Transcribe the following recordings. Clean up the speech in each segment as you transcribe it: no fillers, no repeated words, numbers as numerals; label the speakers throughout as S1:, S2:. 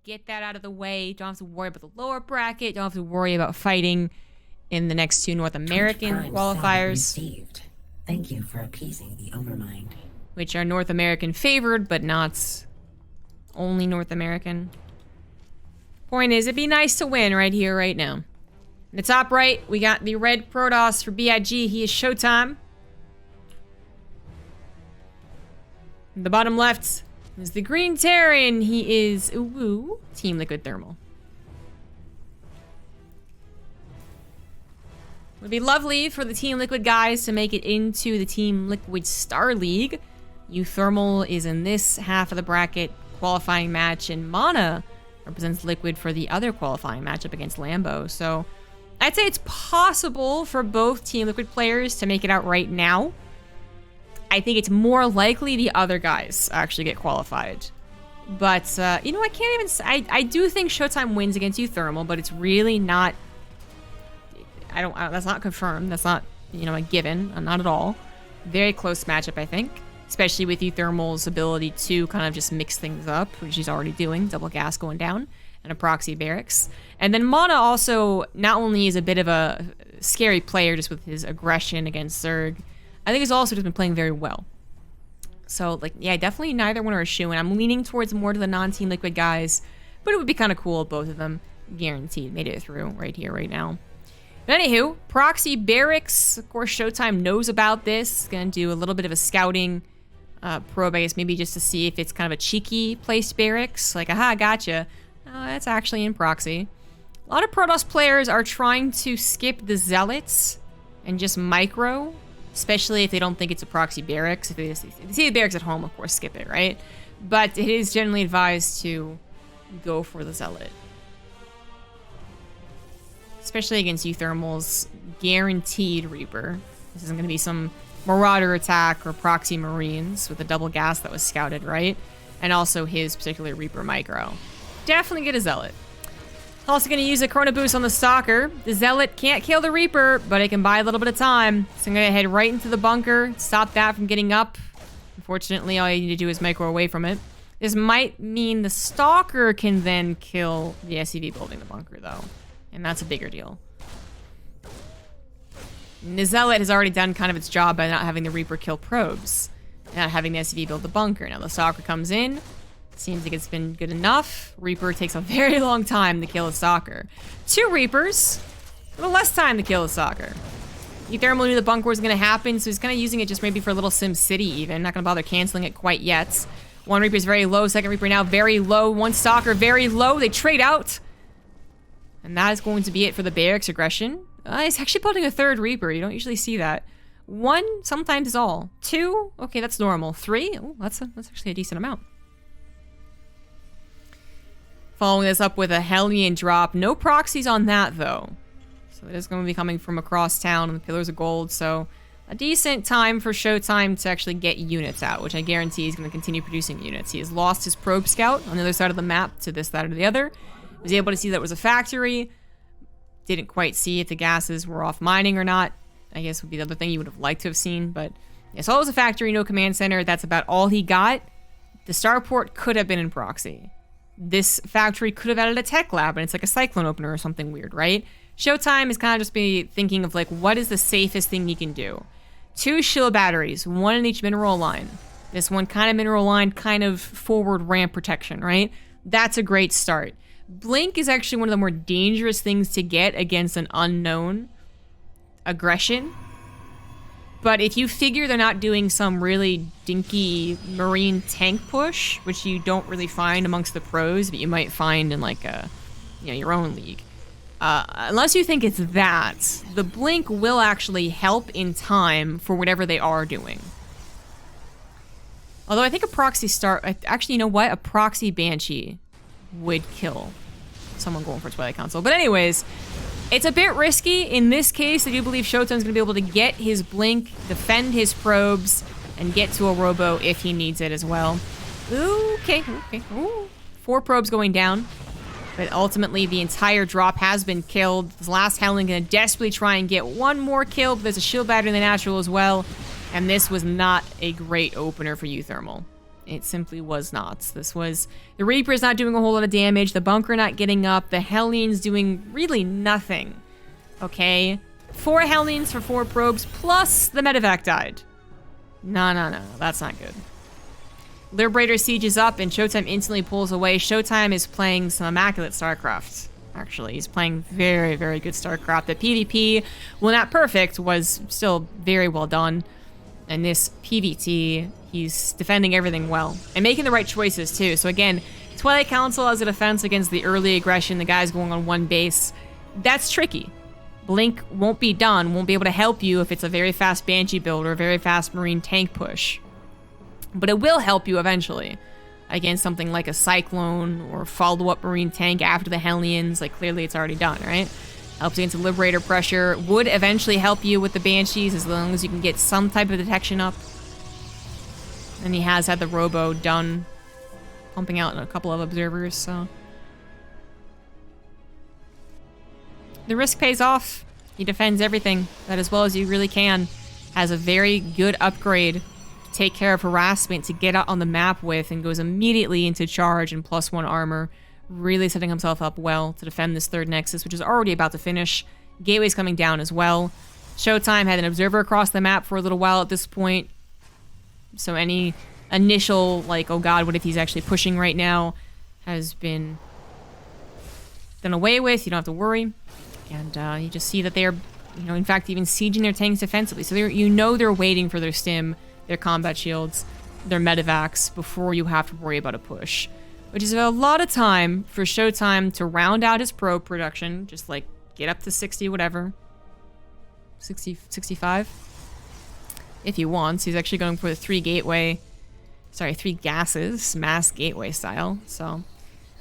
S1: get that out of the way. Don't have to worry about the lower bracket. Don't have to worry about fighting in the next 2 North American qualifiers.
S2: Thank you for appeasing the Overmind.
S1: Which are North American favored, but not only North American. Point is, it'd be nice to win right here, right now. In the top right, we got the red Protoss for BIG. He is ShowTimE. In the bottom left is the green Terran. He is Team Liquid Thermal. Would be lovely for the Team Liquid guys to make it into the Team Liquid Star League. uThermal is in this half of the bracket qualifying match, and Mana represents Liquid for the other qualifying matchup against Lambo. So I'd say it's possible for both Team Liquid players to make it out right now. I think it's more likely the other guys actually get qualified. But, you know, I can't even say... I do think ShowTimE wins against uThermal, but it's really not... that's not confirmed. That's not, you know, a given. Not at all. Very close matchup, I think. Especially with uThermal's ability to kind of just mix things up, which he's already doing. Double gas going down. And a proxy barracks. And then Mana also not only is a bit of a scary player just with his aggression against Zerg, I think he's also just been playing very well. So, like, yeah, definitely neither one are a shoe, and I'm leaning towards more to the non-Team Liquid guys, but it would be kind of cool if both of them guaranteed made it through right here, right now. But anywho, proxy barracks, of course, ShowTimE knows about this. Gonna do a little bit of a scouting probe, I guess, maybe just to see if it's kind of a cheeky placed barracks. Like, aha, gotcha. That's actually in proxy. A lot of Protoss players are trying to skip the Zealots and just micro, especially if they don't think it's a proxy barracks. If they see the barracks at home, of course, skip it, right? But it is generally advised to go for the Zealot. Especially against uThermal's guaranteed Reaper. This isn't going to be some Marauder attack or proxy Marines with a double gas that was scouted, right? And also his particular Reaper micro. Definitely get a Zealot. Also going to use a Chrono Boost on the Stalker. The Zealot can't kill the Reaper, but it can buy a little bit of time. So I'm going to head right into the bunker, stop that from getting up. Unfortunately, all you need to do is micro away from it. This might mean the Stalker can then kill the SCV building the bunker, though. And that's a bigger deal. And the Zealot has already done kind of its job by not having the Reaper kill probes. Not having the SCV build the bunker. Now the Stalker comes in. Seems like it's been good enough. Reaper takes a very long time to kill a Stalker. 2 Reapers, a little less time to kill a Stalker. uThermal knew the bunker was going to happen, so he's kind of using it just maybe for a little Sim City even. Not going to bother canceling it quite yet. 1 Reaper is very low, 2nd Reaper now very low, 1 Stalker very low. They trade out. And that is going to be it for the barracks aggression. He's actually building a 3rd Reaper. You don't usually see that. 1 sometimes is all. 2, okay, that's normal. 3, oh, that's actually a decent amount. Following this up with a Hellion drop. No proxies on that, though. So it is going to be coming from across town and the Pillars of Gold. So a decent time for ShowTimE to actually get units out, which I guarantee he's going to continue producing units. He has lost his probe scout on the other side of the map to this, that, or the other. Was able to see that it was a factory. Didn't quite see if the gases were off mining or not. I guess would be the other thing you would have liked to have seen. But yeah, so it was a factory, no command center. That's about all he got. The starport could have been in proxy. This factory could have added a tech lab, and it's like a cyclone opener or something weird, right? ShowTimE is kind of just be thinking of like, what is the safest thing he can do? 2 shield batteries, 1 in each mineral line. This one kind of mineral line, kind of forward ramp protection, right? That's a great start. Blink is actually one of the more dangerous things to get against an unknown aggression. But if you figure they're not doing some really dinky marine tank push, which you don't really find amongst the pros, but you might find in like a, you know, your own league. Unless you think it's that, the blink will actually help in time for whatever they are doing. Although I think a proxy actually, you know what? A proxy Banshee would kill someone going for Twilight Council. But anyways, it's a bit risky. In this case, I do believe ShowTime's going to be able to get his blink, defend his probes, and get to a robo if he needs it as well. Okay. Ooh. 4 probes going down. But ultimately, the entire drop has been killed. This last Howling going to desperately try and get 1 more kill, but there's a shield battery in the natural as well. And this was not a great opener for uThermal. It simply was not. This was the Reaper's not doing a whole lot of damage, the bunker not getting up, the Hellions doing really nothing. Okay? 4 Hellions for 4 probes, plus the medevac died. No, that's not good. Liberator sieges up, and ShowTimE instantly pulls away. ShowTimE is playing some immaculate Starcraft, actually. He's playing very, very good Starcraft. The PvP, well, not perfect, was still very well done. And this PvT, he's defending everything well. And making the right choices, too. So again, Twilight Council as a defense against the early aggression, the guys going on one base. That's tricky. Blink won't be done, won't be able to help you if it's a very fast Banshee build or a very fast Marine tank push. But it will help you eventually against something like a Cyclone or follow-up Marine tank after the Hellions. Like, clearly it's already done, right? Helps against the Liberator pressure. Would eventually help you with the Banshees as long as you can get some type of detection up. And he has had the Robo done, pumping out a couple of observers, so... The risk pays off. He defends everything that as well as you really can. Has a very good upgrade to take care of harassment, to get out on the map with, and goes immediately into charge and +1 armor. Really setting himself up well to defend this third Nexus, which is already about to finish. Gateway's coming down as well. ShowTimE had an observer across the map for a little while at this point. So any initial, like, oh god, what if he's actually pushing right now, has been done away with. You don't have to worry. And you just see that they're, you know, in fact, even sieging their tanks defensively. So they're, you know, they're waiting for their stim, their combat shields, their medevacs before you have to worry about a push. Which is a lot of time for ShowTimE to round out his probe production. Just, like, get up to 60, whatever. 60, 65? If he wants. He's actually going for the 3 gases, mass gateway style. So,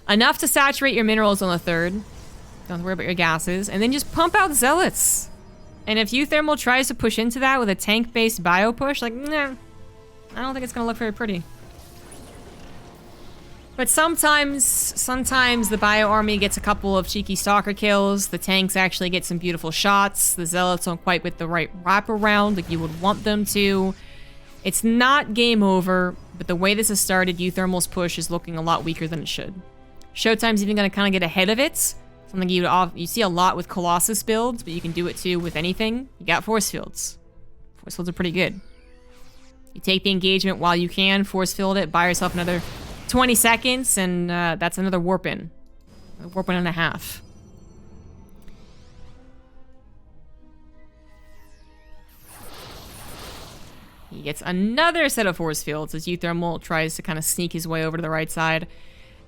S1: enough to saturate your minerals on the 3rd. Don't worry about your gases. And then just pump out Zealots. And if uThermal tries to push into that with a tank-based bio push, like, nah, I don't think it's going to look very pretty. But sometimes the bio army gets a couple of cheeky stalker kills. The tanks actually get some beautiful shots. The Zealots don't quite get the right wraparound like you would want them to. It's not game over, but the way this has started, uThermal's push is looking a lot weaker than it should. ShowTime's even going to kind of get ahead of it. Something you see a lot with Colossus builds, but you can do it too with anything. You got force fields. Force fields are pretty good. You take the engagement while you can, force field it, buy yourself another 20 seconds, and that's another warp in. A warp in and a half. He gets another set of force fields as uThermal tries to kind of sneak his way over to the right side.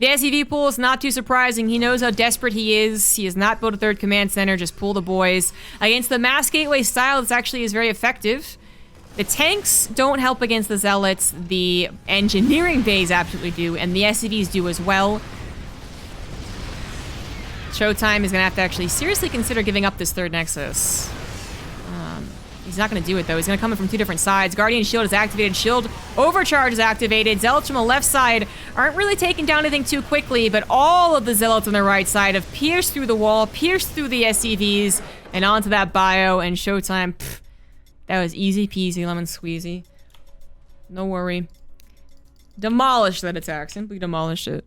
S1: The SCV pool is not too surprising. He knows how desperate he is. He has not built a 3rd command center. Just pull the boys. Against the mass gateway style, this actually is very effective. The tanks don't help against the Zealots. The engineering bays absolutely do, and the SCVs do as well. ShowTimE is going to have to actually seriously consider giving up this 3rd Nexus. He's not going to do it, though. He's going to come in from 2 different sides. Guardian Shield is activated. Shield Overcharge is activated. Zealots from the left side aren't really taking down anything too quickly, but all of the Zealots on the right side have pierced through the wall, pierced through the SCVs, and onto that bio, and ShowTimE, pff, that was easy peasy, lemon squeezy. No worry. Demolished that attack. Simply demolished it.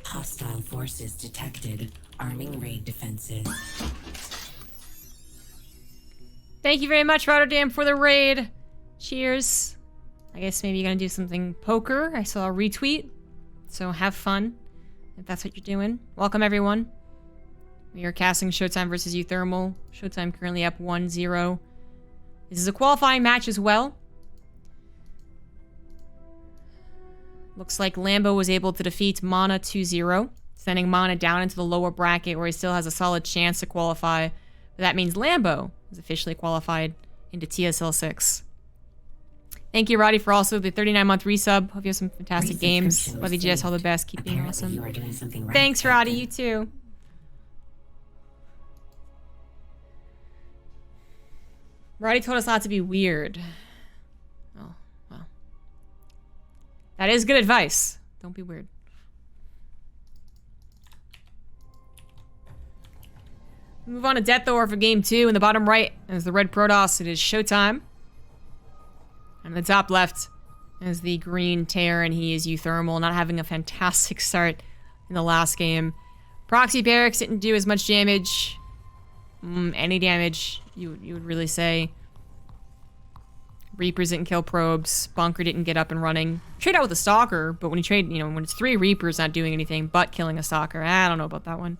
S2: Hostile forces detected. Arming raid defenses.
S1: Thank you very much, Rotterdam, for the raid. Cheers. I guess maybe you're gonna do something poker. I saw a retweet. So have fun. if that's what you're doing. Welcome, everyone. We are casting ShowTime versus uThermal. ShowTime currently up 1-0. This is a qualifying match as well. Looks like Lambo was able to defeat Mana 2-0, sending Mana down into the lower bracket where he still has a solid chance to qualify. But that means Lambo is officially qualified into TSL6. Thank you, Roddy, for also the 39-month resub. Hope you have some fantastic games. Love you, Jess. All the best. Keep being awesome.
S2: You are doing something right,
S1: Thanks, Roddy.
S2: Captain.
S1: You too. Roddy told us not to be weird. Oh, well. That is good advice. Don't be weird. Move on to Death Thor for game 2. In the bottom right is the red Protoss. It is ShowTime. And the top left is the green Terran. He is uThermal, not having a fantastic start in the last game. Proxy Barracks didn't do as much damage. Any damage, you would really say. Reapers didn't kill probes. Bunker didn't get up and running. Trade out with a Stalker, but when you trade, when it's 3 Reapers not doing anything but killing a Stalker, I don't know about that one.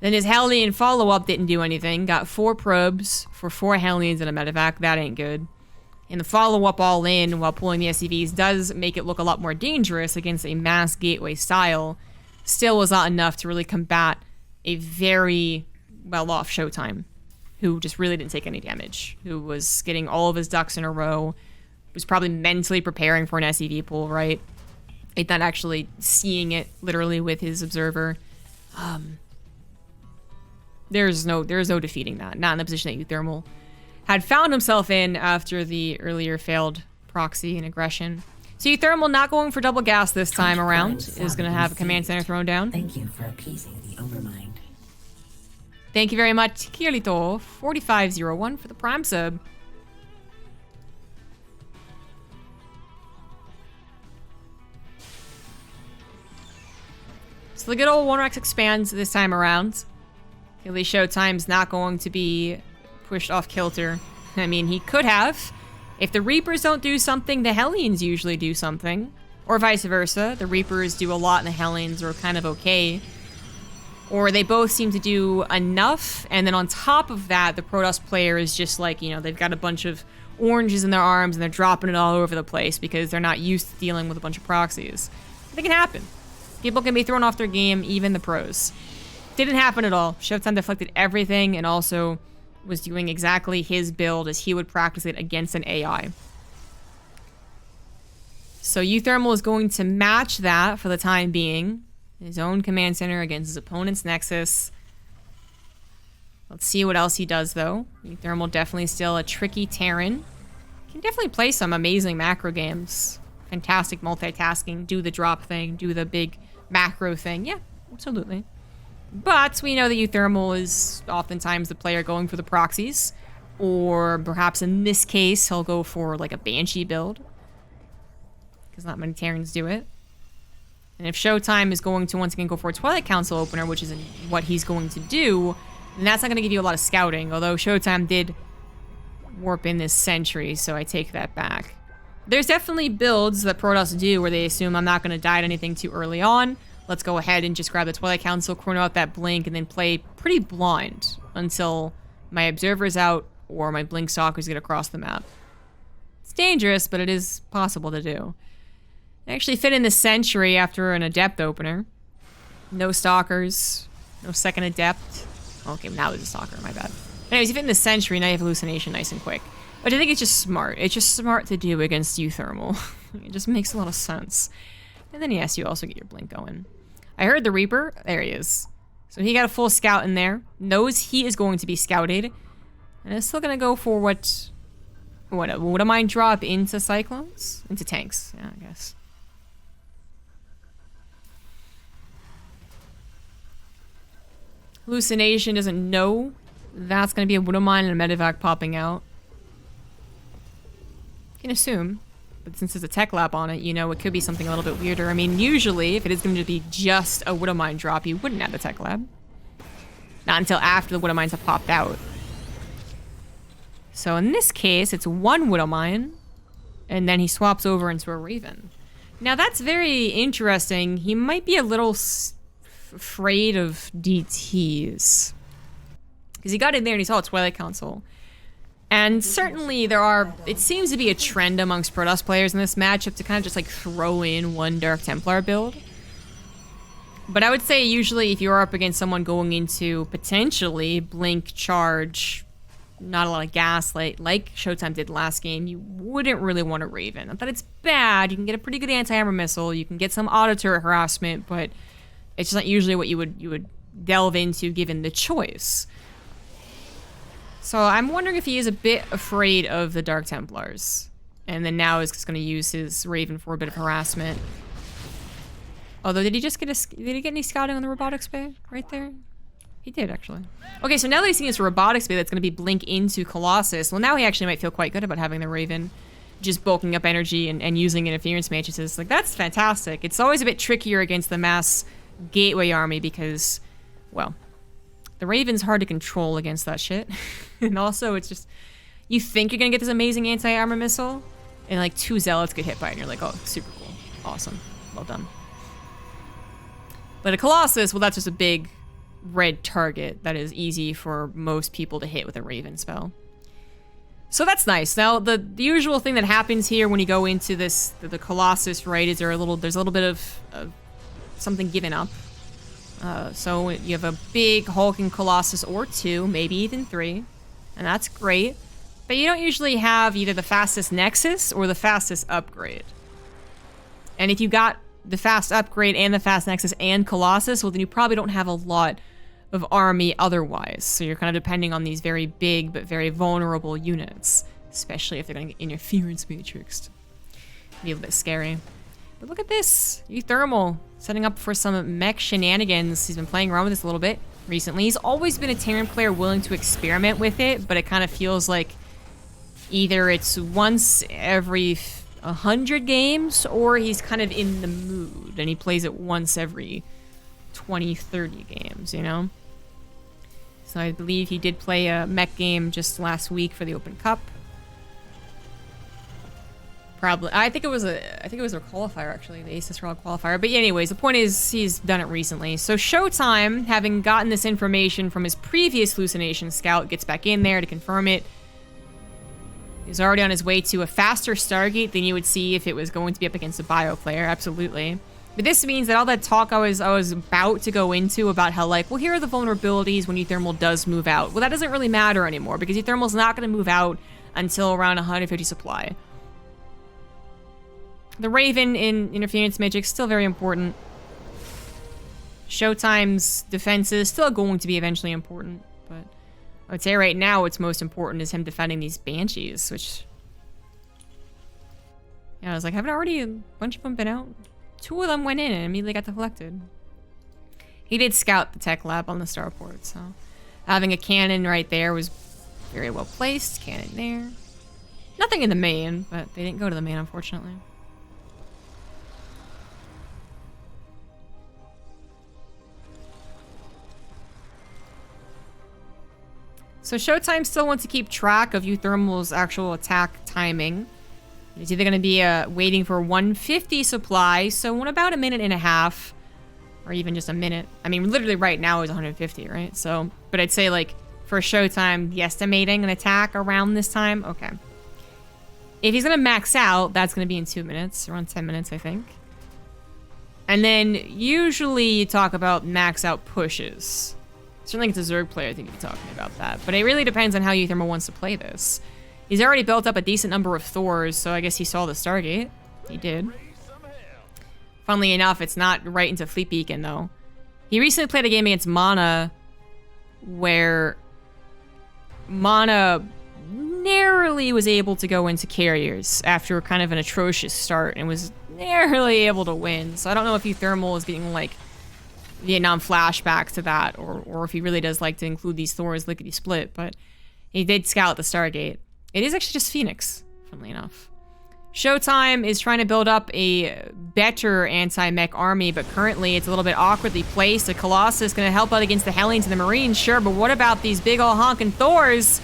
S1: Then his Hellion follow-up didn't do anything. Got 4 probes for 4 Hellions and a medevac. That ain't good. And the follow-up all in while pulling the SCVs does make it look a lot more dangerous against a mass gateway style. Still was not enough to really combat a very well-off ShowTime, who just really didn't take any damage, who was getting all of his ducks in a row, was probably mentally preparing for an SCV pull, right? Not actually seeing it literally with his observer. There's no defeating that. Not in the position that uThermal had found himself in after the earlier failed proxy and aggression. So uThermal not going for double gas this time around, is going to have a command center thrown down.
S2: Thank you for appeasing the Overmind.
S1: Thank you very much, Kirito, 4501 for the Prime sub. So the good old 1Rex expands this time around. At least ShowTime's not going to be pushed off kilter. I mean, he could have. If the Reapers don't do something, the Hellions usually do something. Or vice versa. The Reapers do a lot and the Hellions are kind of okay. Or they both seem to do enough, and then on top of that, the Protoss player is just like, they've got a bunch of oranges in their arms and they're dropping it all over the place because they're not used to dealing with a bunch of proxies. It can happen. People can be thrown off their game, even the pros. Didn't happen at all. ShowTime deflected everything and also was doing exactly his build as he would practice it against an AI. So uThermal is going to match that for the time being. His own command center against his opponent's Nexus. Let's see what else he does, though. uThermal definitely still a tricky Terran. Can definitely play some amazing macro games. Fantastic multitasking, do the drop thing, do the big macro thing. Yeah, absolutely. But we know that uThermal is oftentimes the player going for the proxies. Or perhaps in this case, he'll go for like a Banshee build. Because not many Terrans do it. And if ShowTime is going to once again go for a Twilight Council opener, which is what he's going to do, then that's not going to give you a lot of scouting. Although ShowTime did warp in this Sentry, so I take that back. There's definitely builds that Protoss do where they assume I'm not going to die at anything too early on. Let's go ahead and just grab the Twilight Council, chrono out that blink, and then play pretty blind until my Observer's out or my Blink Stalkers get across the map. It's dangerous, but it is possible to do. I actually fit in the Sentry after an Adept opener. No Stalkers, no second Adept. Okay, now there's a Stalker, my bad. Anyways, you fit in the Sentry, now you have Hallucination nice and quick. But I think it's just smart. It's just smart to do against uThermal. It just makes a lot of sense. And then yes, you also get your Blink going. I heard the Reaper. There he is. So he got a full scout in there. Knows he is going to be scouted. And is still going to go for what a mind drop into Cyclones? Into tanks, yeah, I guess. Hallucination doesn't know that's going to be a Widow Mine and a Medevac popping out. You can assume. But since there's a tech lab on it, it could be something a little bit weirder. I mean, usually, if it is going to be just a Widow Mine drop, you wouldn't have the tech lab. Not until after the Widow Mines have popped out. So in this case, it's one Widow Mine, and then he swaps over into a Raven. Now that's very interesting. He might be a little afraid of DTs. Because he got in there and he saw a Twilight Council. And certainly it seems to be a trend amongst Protoss players in this matchup to kind of just like throw in one Dark Templar build. But I would say usually if you're up against someone going into potentially Blink, Charge, not a lot of Gaslight, like ShowTimE did last game, you wouldn't really want a Raven. Not that it's bad, you can get a pretty good anti-armor missile, you can get some auto turret harassment, but it's just not usually what you would delve into given the choice. So I'm wondering if he is a bit afraid of the Dark Templars. And then now is just going to use his Raven for a bit of harassment. Although, did he get any scouting on the robotics bay right there? He did, actually. Okay, so now that he's seeing his robotics bay that's going to be blink into Colossus, well, now he actually might feel quite good about having the Raven just bulking up energy and using interference matrices. Like, that's fantastic. It's always a bit trickier against the mass gateway army because, well, the Raven's hard to control against that shit. And also, it's just, you think you're gonna get this amazing anti-armor missile, and like 2 Zealots get hit by it, and you're like, oh, super cool. Awesome. Well done. But a Colossus, well, that's just a big red target that is easy for most people to hit with a Raven spell. So that's nice. Now, the usual thing that happens here when you go into this, the Colossus, right, is there's a little bit of something given up. So you have a big hulking Colossus or 2, maybe even 3, and that's great. But you don't usually have either the fastest Nexus or the fastest upgrade. And if you got the fast upgrade and the fast Nexus and Colossus, well then you probably don't have a lot of army otherwise. So you're kind of depending on these very big but very vulnerable units, especially if they're going to get interference matrixed. Be a little bit scary. But look at this, uThermal setting up for some mech shenanigans. He's been playing around with this a little bit recently. He's always been a Terran player willing to experiment with it, but it kind of feels like either it's once every 100 games or he's kind of in the mood and he plays it once every 20, 30 games, you know? So I believe he did play a mech game just last week for the Open Cup. Probably, I think it was a qualifier actually, the Aces Rock qualifier. But anyways, the point is he's done it recently. So ShowTimE, having gotten this information from his previous hallucination scout, gets back in there to confirm it. He's already on his way to a faster Stargate than you would see if it was going to be up against a bio player, absolutely. But this means that all that talk I was about to go into about how like, well, here are the vulnerabilities when uThermal does move out. Well, that doesn't really matter anymore because uThermal's not going to move out until around 150 supply. The Raven in Interference Matrix still very important. ShowTimE's defense is still going to be eventually important, but I would say right now what's most important is him defending these Banshees, which... Yeah, I was like, haven't already a bunch of them been out? 2 of them went in and immediately got deflected. He did scout the tech lab on the starport, so... Having a cannon right there was very well placed. Cannon there. Nothing in the main, but they didn't go to the main, unfortunately. So ShowTimE still wants to keep track of uThermal's actual attack timing. It's either going to be waiting for 150 supply, so in about a minute and a half, or even just a minute. I mean, literally right now is 150, right? So, but I'd say like for ShowTimE, the estimating an attack around this time, okay. If he's going to max out, that's going to be in 2 minutes, around 10 minutes, I think. And then usually you talk about max out pushes. Certainly it's a Zerg player, I think you'd be talking about that. But it really depends on how uThermal wants to play this. He's already built up a decent number of Thors, so I guess he saw the Stargate. He did. Funnily enough, it's not right into Fleet Beacon, though. He recently played a game against Mana where Mana narrowly was able to go into carriers after kind of an atrocious start and was narrowly able to win. So I don't know if uThermal is getting, like, Vietnam flashbacks to that, or if he really does like to include these Thors lickety-split, but he did scout the Stargate. It is actually just Phoenix, funnily enough. ShowTimE is trying to build up a better anti-mech army, but currently it's a little bit awkwardly placed. The Colossus is going to help out against the Hellions and the Marines, sure, but what about these big ol' honking Thors?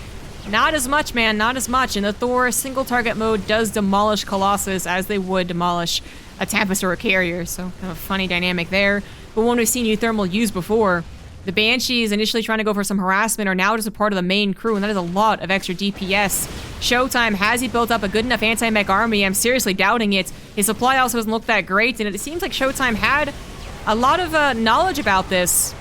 S1: Not as much, man, not as much. And the Thor single target mode does demolish Colossus as they would demolish a Tempest or a Carrier, so kind of a funny dynamic there. But one we've seen uThermal use before. The Banshees initially trying to go for some harassment are now just a part of the main crew, and that is a lot of extra DPS. ShowTimE, has he built up a good enough anti-mech army? I'm seriously doubting it. His supply also doesn't look that great, and it seems like ShowTimE had a lot of knowledge about this,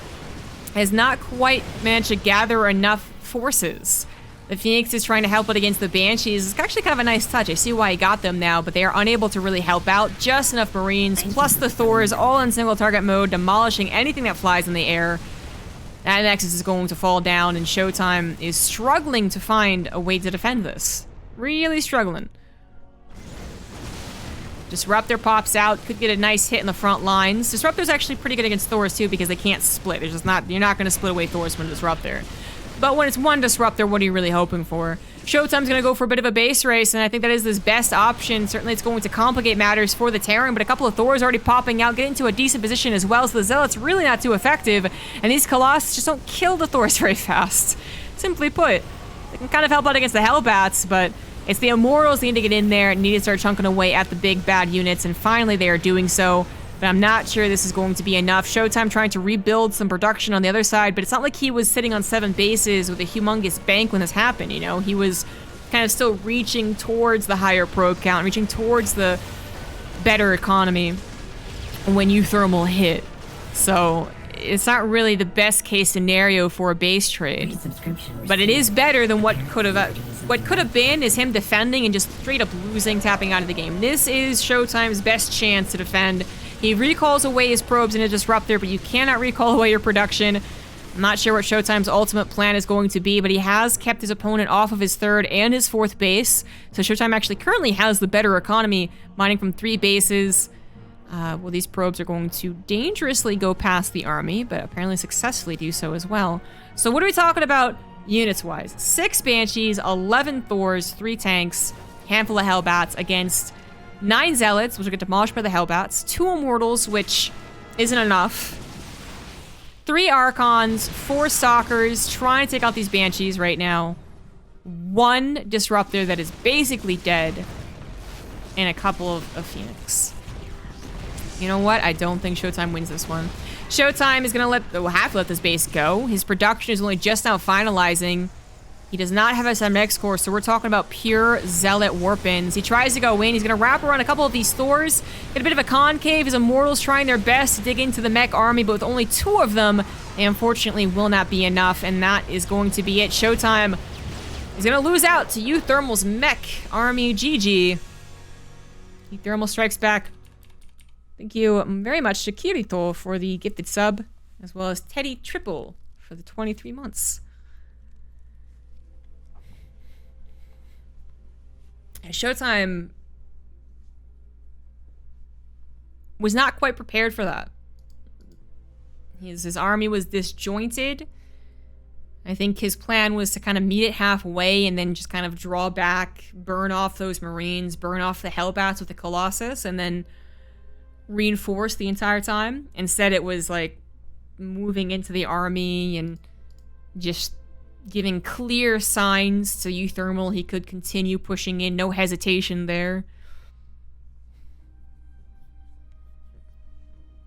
S1: has not quite managed to gather enough forces. The Phoenix is trying to help it against the Banshees. It's actually kind of a nice touch. I see why he got them now, but they are unable to really help out. Just enough Marines, plus the Thors, all in single target mode, demolishing anything that flies in the air. That Nexus is going to fall down, and ShowTimE is struggling to find a way to defend this. Really struggling. Disruptor pops out, could get a nice hit in the front lines. Disruptor's actually pretty good against Thors too, because they can't split. There's just not, you're not going to split away Thors from a Disruptor. But when it's one Disruptor, what are you really hoping for? ShowTimE's going to go for a bit of a base race, and I think that is his best option. Certainly it's going to complicate matters for the Terran, but a couple of Thors already popping out, get into a decent position as well, so the Zealot's really not too effective, and these Colossus just don't kill the Thors very fast. Simply put, they can kind of help out against the Hellbats, but it's the Immortals that need to get in there and need to start chunking away at the big bad units, and finally they are doing so. But I'm not sure this is going to be enough. ShowTimE trying to rebuild some production on the other side, but it's not like he was sitting on 7 bases with a humongous bank when this happened, you know? He was kind of still reaching towards the higher probe count, reaching towards the better economy when uThermal hit. So it's not really the best case scenario for a base trade, but it is better than what could have been is him defending and just straight up losing, tapping out of the game. This is ShowTimE's best chance to defend. He recalls away his probes in a Disruptor, but you cannot recall away your production. I'm not sure what ShowTimE's ultimate plan is going to be, but he has kept his opponent off of his 3rd and his 4th base. So ShowTimE actually currently has the better economy, mining from 3 bases. Well, these probes are going to dangerously go past the army, but apparently successfully do so as well. So what are we talking about units-wise? 6 Banshees, 11 Thors, 3 tanks, handful of Hellbats against 9 Zealots, which will get demolished by the Hellbats, 2 Immortals, which isn't enough, 3 Archons, 4 Stalkers, trying to take out these Banshees right now, 1 Disruptor that is basically dead, and a couple of Phoenix. You know what? I don't think ShowTimE wins this one. ShowTimE is going to have to let this base go. His production is only just now finalizing. He does not have SMX core, so we're talking about pure Zealot warp-ins. He tries to go in. He's going to wrap around a couple of these Thors, get a bit of a concave. His Immortals trying their best to dig into the mech army, but with only 2 of them, they unfortunately will not be enough, and that is going to be it. ShowTimE is going to lose out to uThermal's mech army. GG. uThermal strikes back. Thank you very much to Kirito for the gifted sub, as well as Teddy Triple for the 23 months. ShowTimE was not quite prepared for that. His army was disjointed. I think his plan was to kind of meet it halfway and then just kind of draw back, burn off those Marines, burn off the Hellbats with the Colossus, and then reinforce the entire time. Instead, it was like moving into the army and just giving clear signs to uThermal he could continue pushing in, no hesitation there.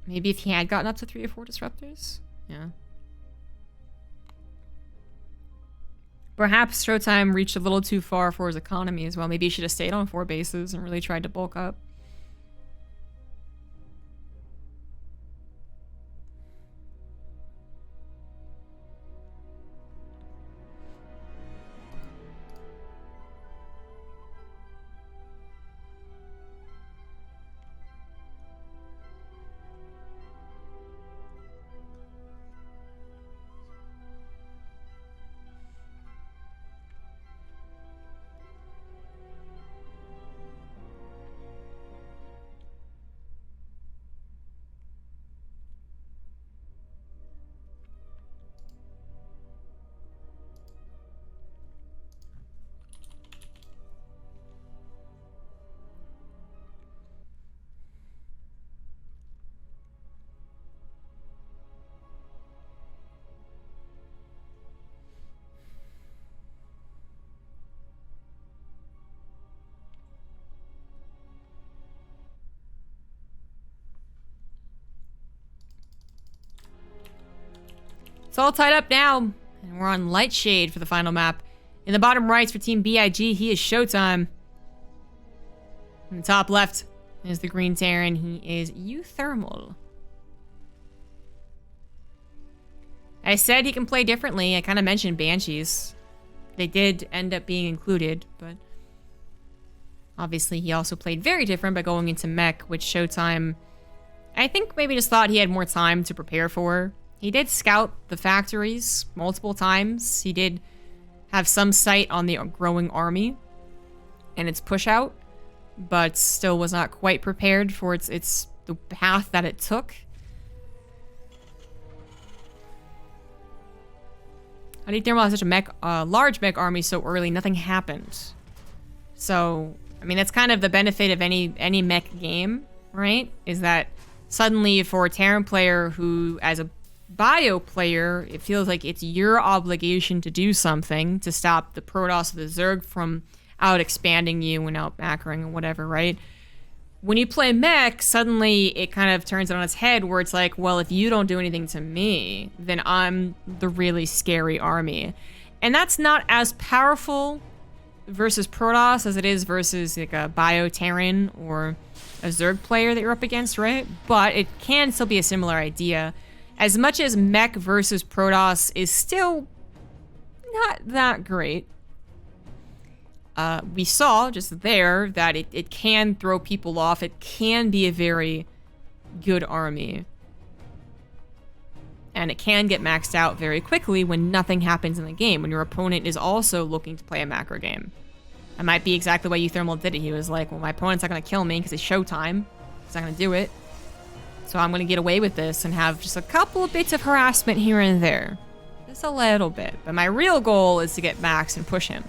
S1: Maybe if he had gotten up to 3 or 4 Disruptors? Yeah. Perhaps ShowTimE reached a little too far for his economy as well. Maybe he should have stayed on 4 bases and really tried to bulk up. It's all tied up now. And we're on Light Shade for the final map. In the bottom right for Team BIG, he is ShowTimE. In the top left is the Green Terran. He is uThermal. I said he can play differently. I kind of mentioned Banshees. They did end up being included, but obviously he also played very different by going into mech, which ShowTimE, I think maybe just thought he had more time to prepare for. He did scout the factories multiple times. He did have some sight on the growing army and its push out, but still was not quite prepared for its the path that it took. How do uThermal have such a large mech army so early? Nothing happened. So, I mean, that's kind of the benefit of any mech game, right? Is that suddenly for a Terran player who, as a bio player, it feels like it's your obligation to do something to stop the Protoss or the Zerg from out expanding you and out macroing and whatever, right? When you play mech, suddenly it kind of turns it on its head where it's like, well, if you don't do anything to me, then I'm the really scary army. And that's not as powerful versus Protoss as it is versus like a Bio Terran or a Zerg player that you're up against, right? But it can still be a similar idea. As much as mech versus Protoss is still not that great, we saw just there that it can throw people off. It can be a very good army. And it can get maxed out very quickly when nothing happens in the game, when your opponent is also looking to play a macro game. That might be exactly why uThermal did it. He was like, well, my opponent's not going to kill me because it's ShowTimE. He's not going to do it. So I'm going to get away with this and have just a couple of bits of harassment here and there. Just a little bit. But my real goal is to get max and push him.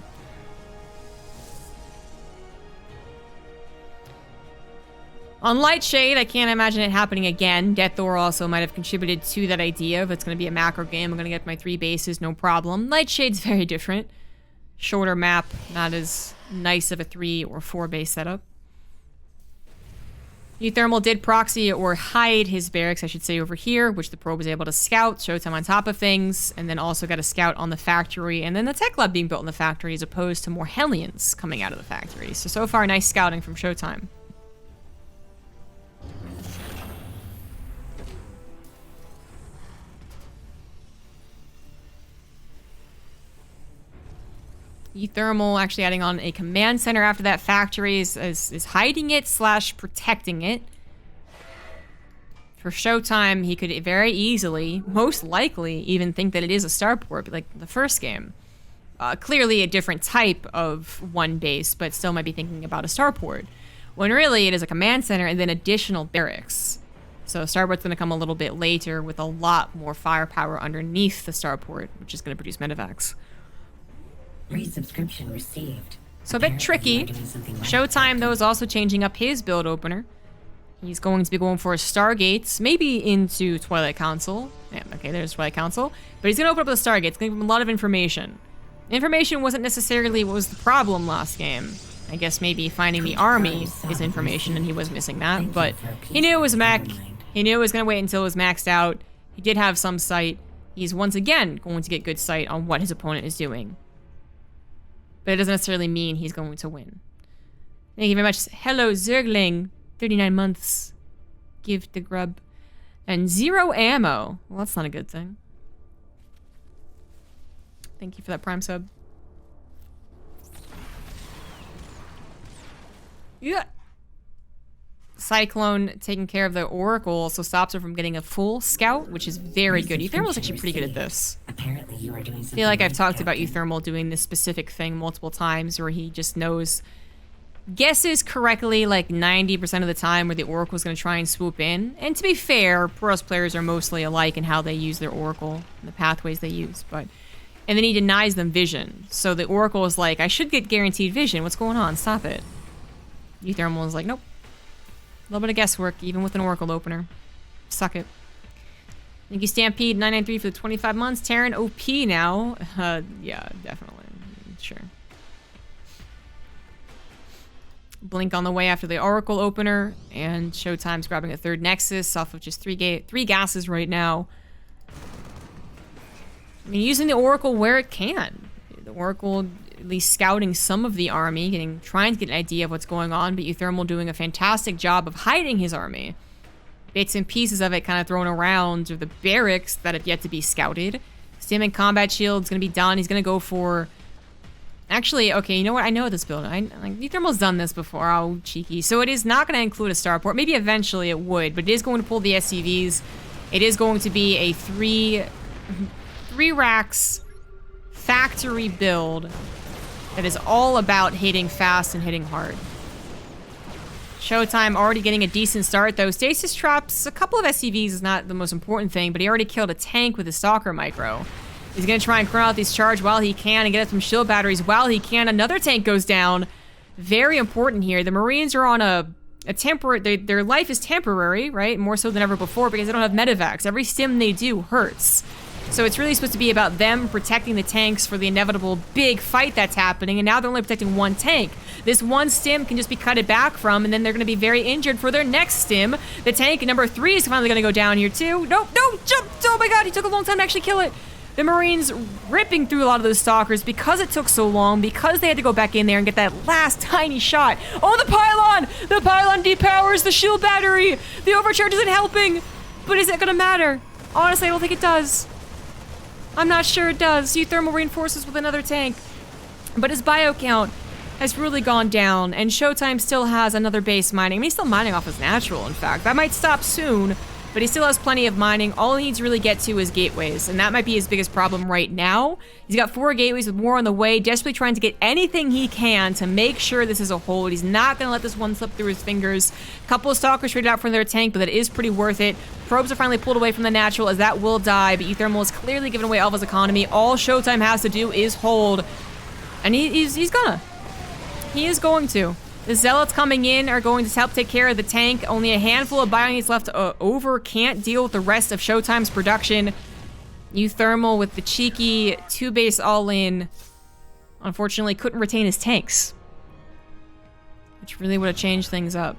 S1: On Light Shade, I can't imagine it happening again. Death Thor also might have contributed to that idea. If it's going to be a macro game, I'm going to get my 3 bases, no problem. Light Shade's very different. Shorter map, not as nice of a 3 or 4 base setup. uThermal did proxy or hide his barracks, I should say, over here, which the probe was able to scout, ShowTimE on top of things, and then also got a scout on the factory, and then the tech lab being built in the factory as opposed to more Hellions coming out of the factory. So far, nice scouting from ShowTimE. uThermal actually adding on a command center after that factory is hiding it / protecting it. For ShowTimE, he could very easily, most likely, even think that it is a starport, like the first game. Clearly a different type of one base, but still might be thinking about a starport. When really it is a command center and then additional barracks. So starport's going to come a little bit later with a lot more firepower underneath the starport, which is going to produce medevacs.
S2: Resubscription received.
S1: So a bit tricky. ShowTimE, though, is also changing up his build opener. He's going to be going for Stargates, maybe into Twilight Council. Yeah, okay, there's Twilight Council. But he's going to open up the Stargates. It's going to give him a lot of information. Information wasn't necessarily what was the problem last game. I guess maybe finding the army is information, and he was missing that. But he knew it was mech. He knew it was going to wait until it was maxed out. He did have some sight. He's once again going to get good sight on what his opponent is doing. But it doesn't necessarily mean he's going to win. Thank you very much. Hello, Zergling. 39 months. Give the grub. And 0 ammo. Well, that's not a good thing. Thank you for that Prime sub. Yeah. Cyclone taking care of the Oracle, so stops her from getting a full scout, which is very good. uThermal's actually pretty good at this.
S2: Apparently you are doing
S1: I feel like I've talked about uThermal doing this specific thing multiple times where he just guesses correctly like 90% of the time where the Oracle's going to try and swoop in. And to be fair, Protoss players are mostly alike in how they use their Oracle and the pathways they use, and then he denies them vision. So the Oracle is like, I should get guaranteed vision. What's going on? Stop it. uThermal is like, nope. A little bit of guesswork, even with an Oracle opener. Suck it. Thank you, Stampede 993 for the 25 months. Terran OP now. Yeah, definitely. Sure. Blink on the way after the Oracle opener, and ShowTime's grabbing a third Nexus off of just three gases right now. I mean, using the Oracle where it can. The Oracle at least scouting some of the army, trying to get an idea of what's going on, but uThermal doing a fantastic job of hiding his army. Bits and pieces of it kind of thrown around, or the barracks that have yet to be scouted. Stim and combat shield's gonna be done. He's gonna go for... Actually, okay, you know what? I know this build. uThermal's done this before. Oh, cheeky. So it is not gonna include a starport. Maybe eventually it would, but it is going to pull the SCVs. It is going to be a three racks factory build that is all about hitting fast and hitting hard. ShowTime already getting a decent start, though. Stasis traps, a couple of SCVs is not the most important thing, but he already killed a tank with his Stalker Micro. He's going to try and chrono out these charge while he can and get us some shield batteries while he can. Another tank goes down. Very important here. The Marines are on a temporary... Their life is temporary, right? More so than ever before because they don't have medevacs. Every stim they do hurts. So it's really supposed to be about them protecting the tanks for the inevitable big fight that's happening, and now they're only protecting one tank. This one stim can just be cutted back from, and then they're going to be very injured for their next stim. The tank number 3 is finally going to go down here too. No, jump! Oh my god, he took a long time to actually kill it. The Marines ripping through a lot of those stalkers because it took so long, because they had to go back in there and get that last tiny shot. Oh, the pylon! The pylon depowers the shield battery! The overcharge isn't helping! But is it going to matter? Honestly, I don't think it does. I'm not sure it does. uThermal reinforces with another tank. But his bio count has really gone down, and ShowTime still has another base mining. I mean, he's still mining off his natural, in fact. That might stop soon, but he still has plenty of mining. All he needs to really get to is gateways, and that might be his biggest problem right now. He's got 4 gateways with more on the way, desperately trying to get anything he can to make sure this is a hold. He's not going to let this one slip through his fingers. A couple of stalkers traded out from their tank, but that is pretty worth it. Probes are finally pulled away from the natural, as that will die, but uThermal is clearly giving away all of his economy. All ShowTime has to do is hold, and he's gonna. He is going to. The Zealots coming in are going to help take care of the tank. Only a handful of bio units left over. Can't deal with the rest of ShowTime's production. uThermal with the cheeky 2-base all-in. Unfortunately, couldn't retain his tanks, which really would have changed things up.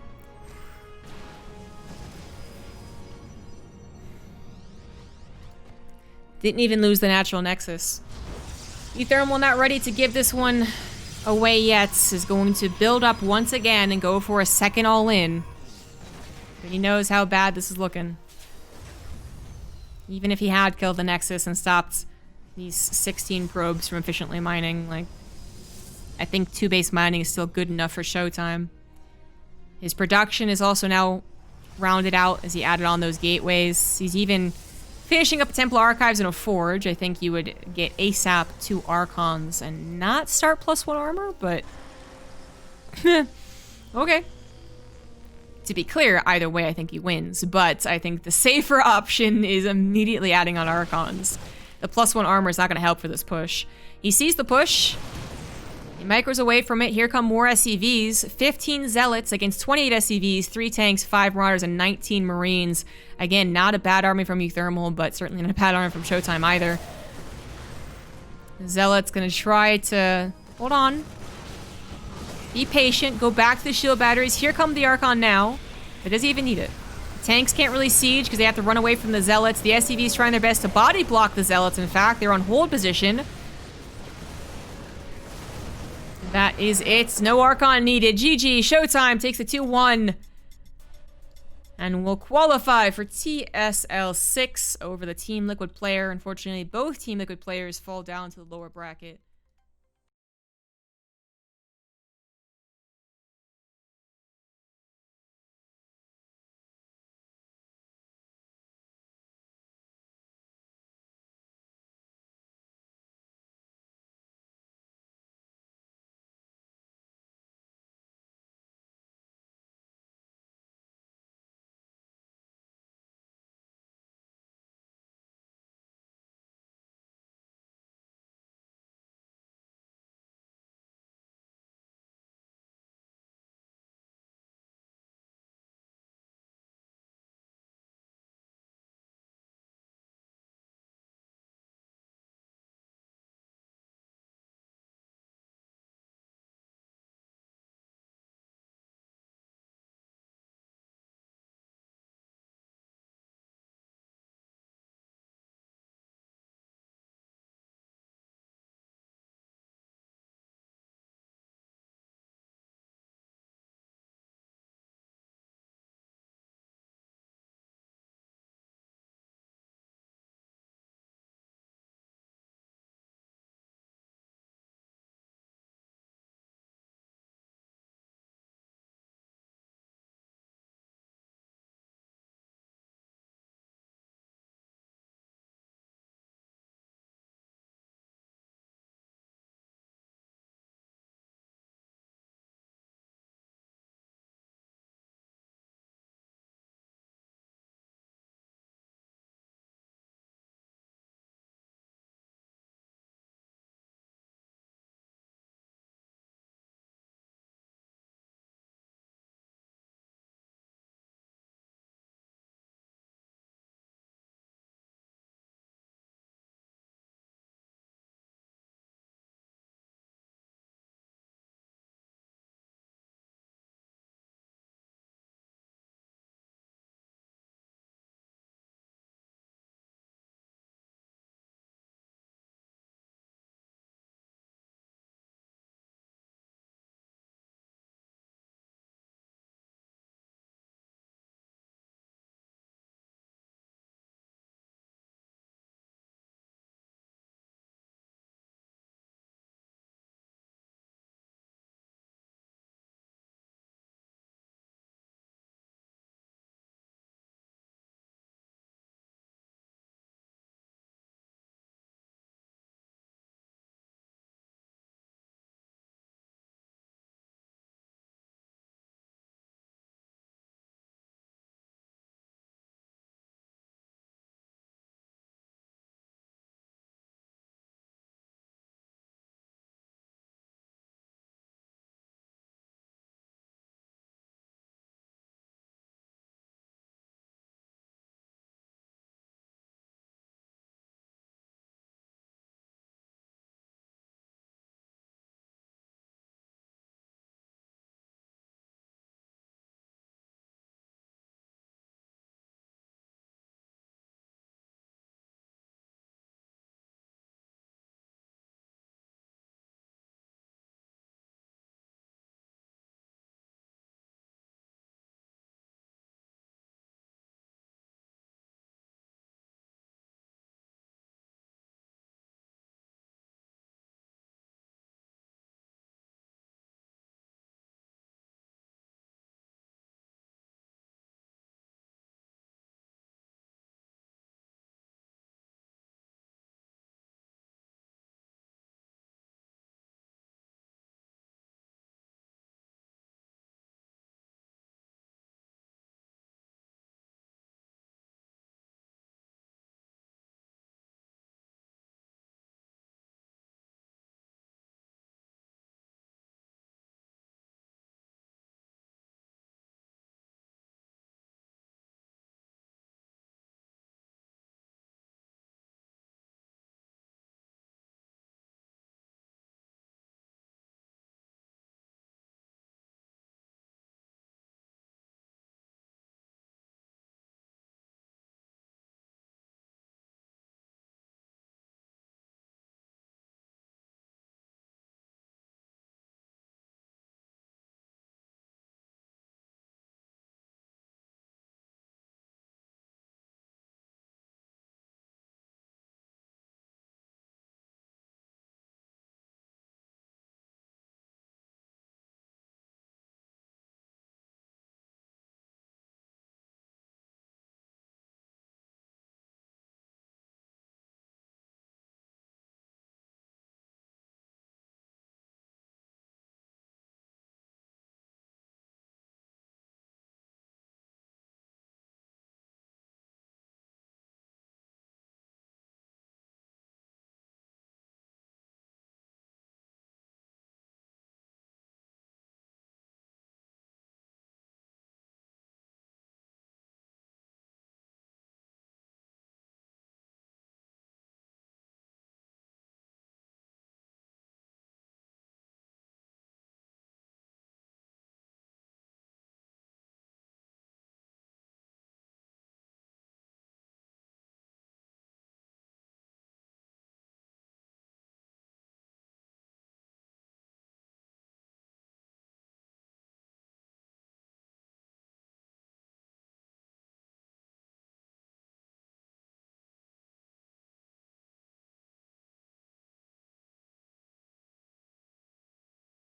S1: Didn't even lose the natural nexus. uThermal not ready to give this one away yet. Is going to build up once again and go for a second all-in. But he knows how bad this is looking. Even if he had killed the nexus and stopped these 16 probes from efficiently mining, like, I think 2-base mining is still good enough for ShowTime. His production is also now rounded out as he added on those gateways. He's even finishing up Templar Archives in a Forge. I think you would get ASAP 2 Archons and not start +1 armor, but... okay. To be clear, either way, I think he wins, but I think the safer option is immediately adding on Archons. The +1 armor is not going to help for this push. He sees the push. He micros away from it. Here come more SCVs. 15 Zealots against 28 SCVs, 3 tanks, 5 Marauders, and 19 Marines. Again, not a bad army from uThermal, but certainly not a bad army from ShowTime either. Zealot's gonna try to... hold on. Be patient. Go back to the shield batteries. Here come the Archon now. But does he even need it? The tanks can't really siege because they have to run away from the Zealots. The SCV's trying their best to body block the Zealots, in fact. They're on hold position. That is it. No Archon needed. GG. ShowTime takes the 2-1. And will qualify for TSL6 over the Team Liquid player. Unfortunately, both Team Liquid players fall down to the lower bracket.